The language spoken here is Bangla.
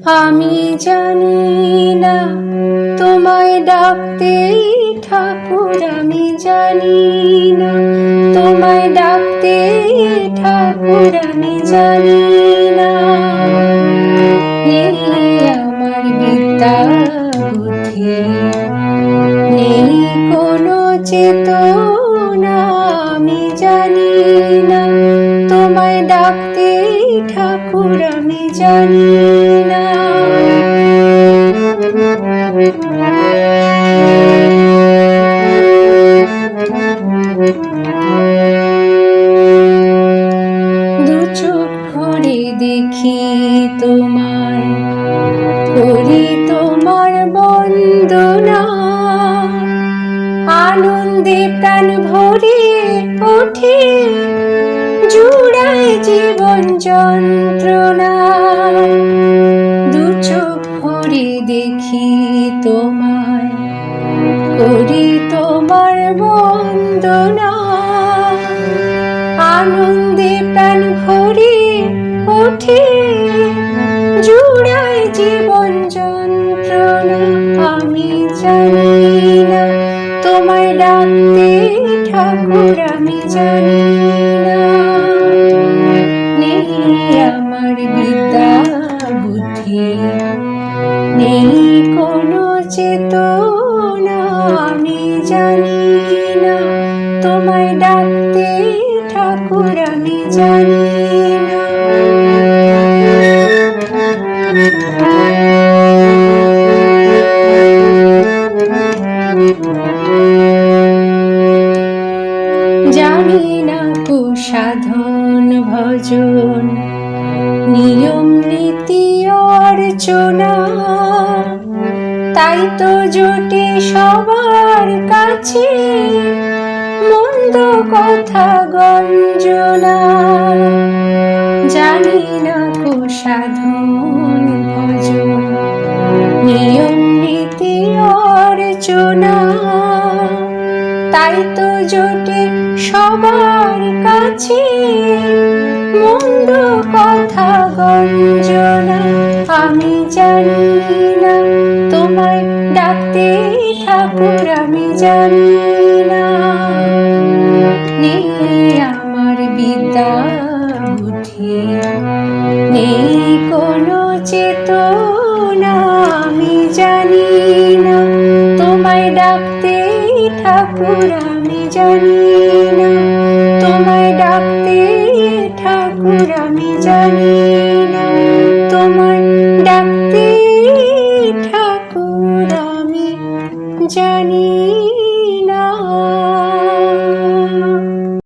আমি জানি না তোমায় ডাকতে ঠাকুর, আমি জানি না তোমায় ডাকতে ঠাকুর, আমি জানি না। নেই আমার বিদ্যা বুদ্ধি, নেই কোনো চেতনা, আমি জানি না তোমায় ডাকতে ঠাকুর, আমি জানি না। দু চোখ ভরে দেখি তোমায়, করি তোমার বন্দনা, আনন্দে প্রাণ ভরে ওঠে, জুড়ায় জীবন যন্ত্রণা। দু চোখ ভরে দেখি তোমায়, করি তোমার বন্দনা, আনন্দে প্রাণ ভরে ওঠে, জুড়ায় জীবন যন্ত্রণা। আমি জানি না তোমায় ডাকতে ঠাকুর, আমি জানি না। নেই আমার বিদ্যা বুদ্ধি, নেই কোনো চেতনা, আমি জানি না তোমায় ডাকতে ঠাকুর, আমি জানি না। জানি না কুসাধন ভজন, নিয়ম নীতি অর্চনা, তাই তো জোটে সবার কাছে মন্দ কথা গঞ্জনা। জানি না কুসাধন ভজন, নিয়ম নীতি অর্চনা, তাই তো জোটে সবার কাছে মন্দ কথা গঞ্জনা। আমি জানি না তোমায় ডাকতে ঠাকুর, আমি জানি না। নেই আমার বিদ্যা বুদ্ধি, নেই কোনো চেতনা, আমি জানি না তোমায় ডাকতে ঠাকুর, আমি জানি না তোমায় ডাকতে ঠাকুর, আমি জানি না তোমায় ডাকতে ঠাকুর, আমি জানি